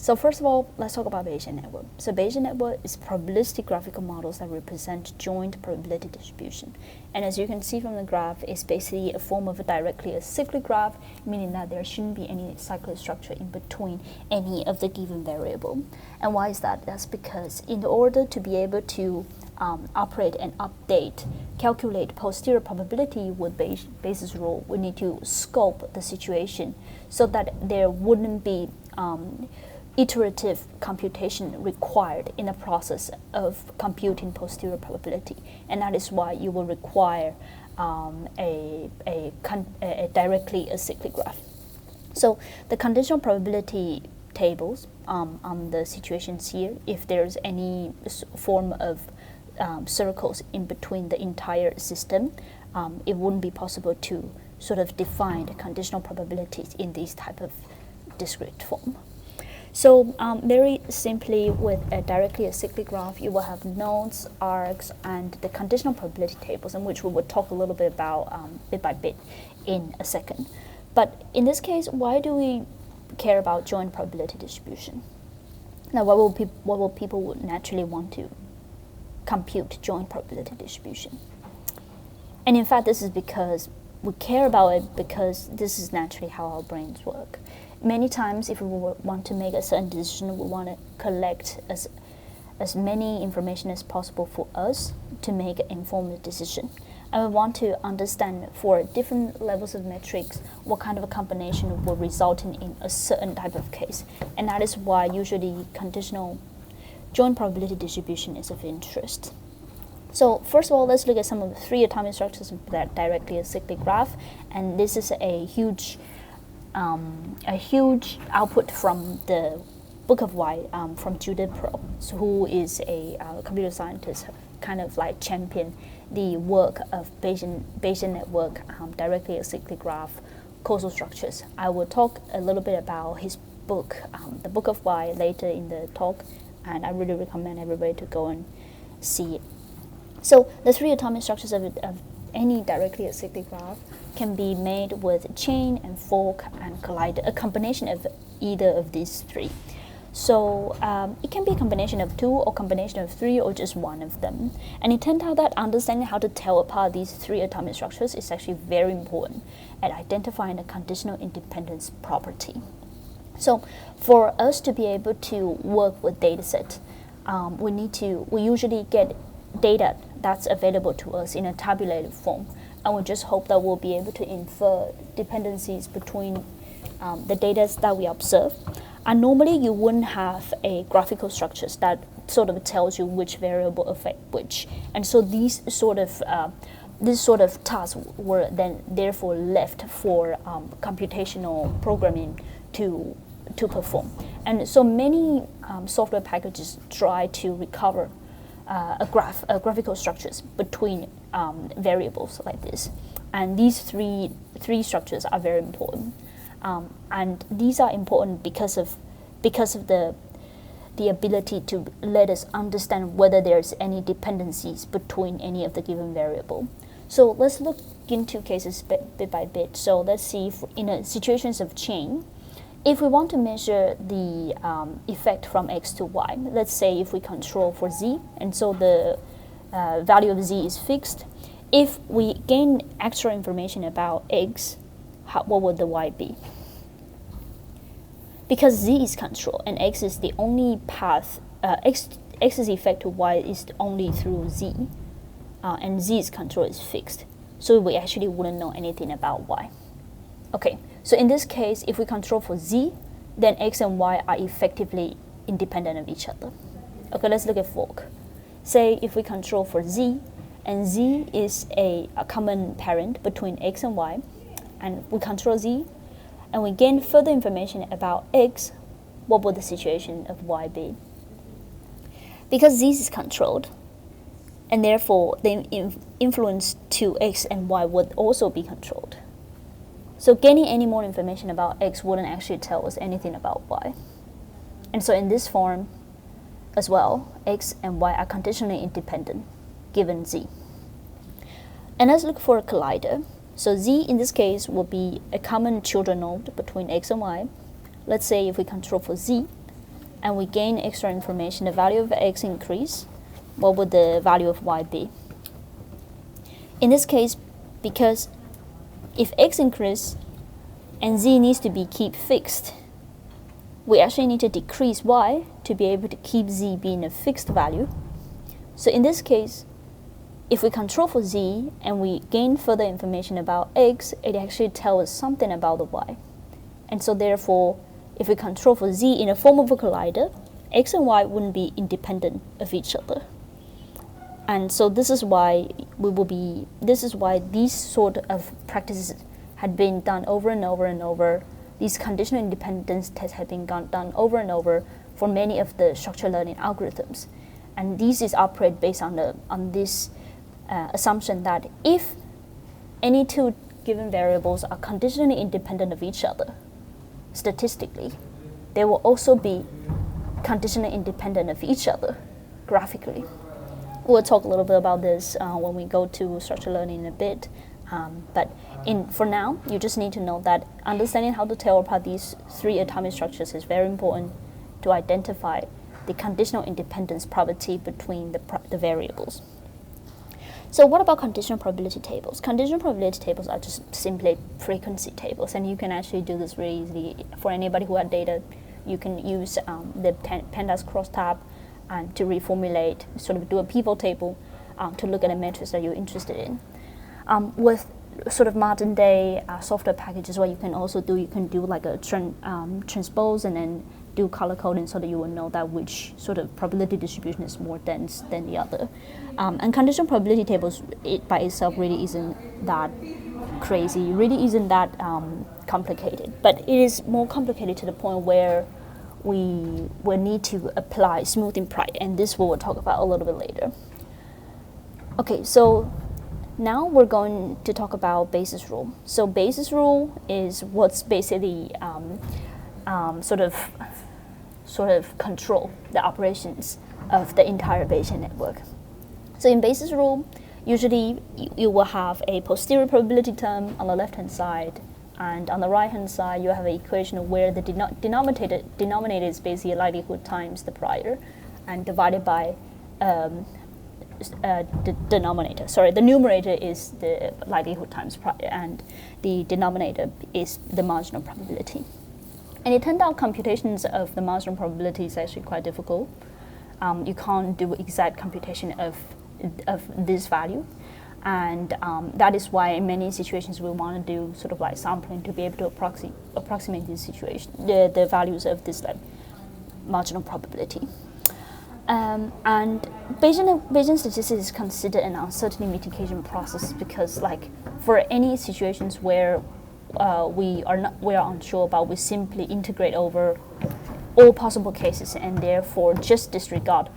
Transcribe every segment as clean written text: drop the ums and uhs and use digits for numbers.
So first of all, let's talk about Bayesian network. So Bayesian network is probabilistic graphical models that represent joint probability distribution. And as you can see from the graph, it's basically a form of a directly acyclic graph, meaning that there shouldn't be any cyclic structure in between any of the given variable. And why is that? That's because in order to be able to operate and calculate posterior probability with Bayes' rule, we need to scope the situation so that there wouldn't be iterative computation required in the process of computing posterior probability, and that is why you will require a directly acyclic graph. So the conditional probability tables on the situations here, if there's any form of circles in between the entire system, it wouldn't be possible to sort of define the conditional probabilities in this type of discrete form. So very simply, with a directly acyclic graph, you will have nodes, arcs, and the conditional probability tables, in which we will talk a little bit about bit by bit in a second. But in this case, why do we care about joint probability distribution? Now, what will people would naturally want to compute joint probability distribution? And in fact, this is because we care about it because this is naturally how our brains work. Many times, if we want to make a certain decision, we want to collect as many information as possible for us to make an informed decision. And we want to understand for different levels of metrics what kind of a combination will result in a certain type of case. And that is why usually conditional joint probability distribution is of interest. So first of all, let's look at some of the 3 atomic structures of that directly acyclic graph. And this is a huge output from the Book of Y from Judith Pearl, who is a computer scientist, kind of like champion the work of Bayesian network, directly acyclic graph, causal structures. I will talk a little bit about his book, the Book of Y, later in the talk, and I really recommend everybody to go and see it. So the 3 atomic structures of any directly acyclic graph can be made with chain and fork and collider, a combination of either of these 3. So it can be a combination of 2 or combination of 3 or just one of them. And it turned out that understanding how to tell apart these 3 atomic structures is actually very important at identifying the conditional independence property. So for us to be able to work with dataset, we usually get data that's available to us in a tabulated form, and we just hope that we'll be able to infer dependencies between the data that we observe. And normally you wouldn't have a graphical structures that sort of tells you which variable affect which, and so these sort of tasks were then therefore left for computational programming to perform. And so many software packages try to recover graphical structures between variables like this, and these three structures are very important, and these are important because of the ability to let us understand whether there's any dependencies between any of the given variable. So let's look into cases bit by bit. So let's see if in situations of chain, if we want to measure the effect from x to y, let's say if we control for z, and so the value of z is fixed. If we gain extra information about x, what would the y be? Because z is controlled and x is the only path, x's effect to y is only through z, and z's control is fixed. So we actually wouldn't know anything about y. Okay, so in this case, if we control for z, then x and y are effectively independent of each other. Okay, let's look at fork. Say if we control for z, and z is a common parent between x and y, and we control z, and we gain further information about x, what would the situation of y be? Because z is controlled, and therefore the influence to x and y would also be controlled. So gaining any more information about x wouldn't actually tell us anything about y. And so in this form as well, x and y are conditionally independent given z. And let's look for a collider. So z in this case will be a common children node between x and y. Let's say if we control for z, and we gain extra information, the value of x increase, what would the value of y be? In this case, because if x increase and z needs to be keep fixed, we actually need to decrease y to be able to keep z being a fixed value. So in this case, if we control for z and we gain further information about x, it actually tells us something about the y. And so therefore, if we control for z in the form of a collider, x and y wouldn't be independent of each other. And so this is why these sort of practices had been done over and over and over. These conditional independence tests have been done over and over for many of the structured learning algorithms. And these is operate based on this assumption that if any two given variables are conditionally independent of each other, statistically, they will also be conditionally independent of each other graphically. We'll talk a little bit about this when we go to structured learning in a bit. But for now, you just need to know that understanding how to tell apart these three atomic structures is very important to identify the conditional independence property between the variables. So what about conditional probability tables? Conditional probability tables are just simply frequency tables, and you can actually do this really easily. For anybody who had data, you can use the pandas crosstab and to reformulate, sort of do a pivot table to look at the metrics that you're interested in. With sort of modern day software packages, what you can also do, you can do like a transpose and then do color coding so that you will know that which sort of probability distribution is more dense than the other. And conditional probability tables, it by itself really isn't that crazy, really isn't that complicated, but it is more complicated to the point where we will need to apply smoothing pride, and this we'll talk about a little bit later. Okay, so now we're going to talk about Bayes' rule. So Bayes' rule is what's basically sort of control the operations of the entire Bayesian network. So in Bayes' rule, usually you will have a posterior probability term on the left-hand side, and on the right-hand side, you have an equation where the denominator is basically likelihood times the prior, and divided by the denominator. Sorry, the numerator is the likelihood times prior, and the denominator is the marginal probability. And it turned out computations of the marginal probability is actually quite difficult. You can't do exact computation of this value. And that is why in many situations we want to do sort of like sampling to be able to approximate this situation, the values of this like marginal probability. And Bayesian statistics is considered an uncertainty mitigation process because, like, for any situations where we are unsure about, we simply integrate over all possible cases and therefore just disregard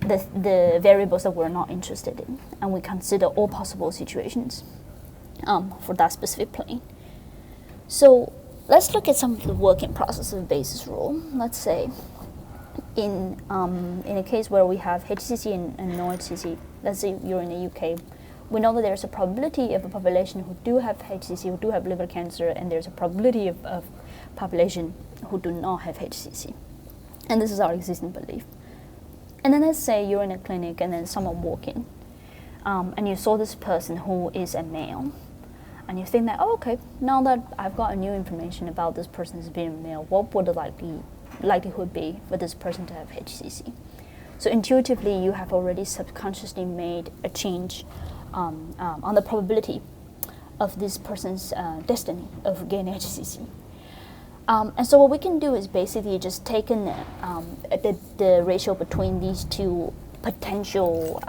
the variables that we're not interested in, and we consider all possible situations for that specific plane. So let's look at some of the working process of Bayes' rule. Let's say in a case where we have HCC and no HCC, let's say you're in the UK, we know that there's a probability of a population who do have HCC, who do have liver cancer, and there's a probability of population who do not have HCC. And this is our existing belief. And then let's say you're in a clinic and then someone walk in, and you saw this person who is a male, and you think that, oh, okay, now that I've got new information about this person as being a male, what would the likelihood be for this person to have HCC? So intuitively, you have already subconsciously made a change on the probability of this person's destiny of getting HCC. And so what we can do is basically just take the ratio between these two potential,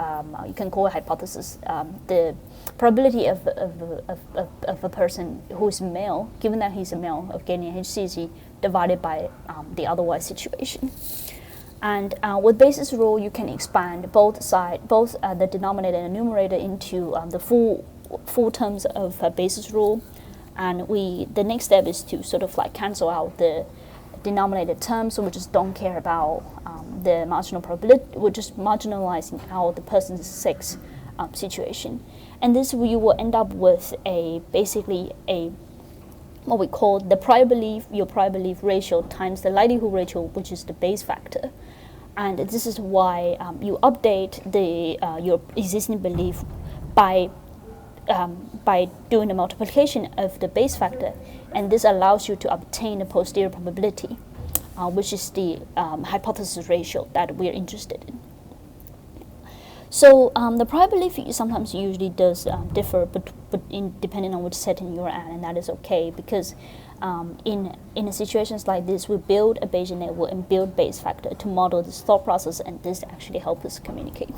you can call it hypothesis, the probability of a person who is male, given that he's a male, of getting HCC divided by the otherwise situation. And with Bayes' rule, you can expand both the denominator and the numerator into the full terms of Bayes' rule. And the next step is to sort of like cancel out the denominator term, so we just don't care about the marginal probability. We're just marginalizing out the person's sex situation, and this you will end up with basically a what we call the your prior belief ratio times the likelihood ratio, which is the Bayes factor. And this is why you update your existing belief by doing the multiplication of the Bayes factor, and this allows you to obtain the posterior probability, which is the hypothesis ratio that we're interested in. So the prior belief sometimes usually does differ, but depending on which setting you're at, and that is okay, because in situations like this, we build a Bayesian network and build Bayes factor to model this thought process, and this actually helps us communicate.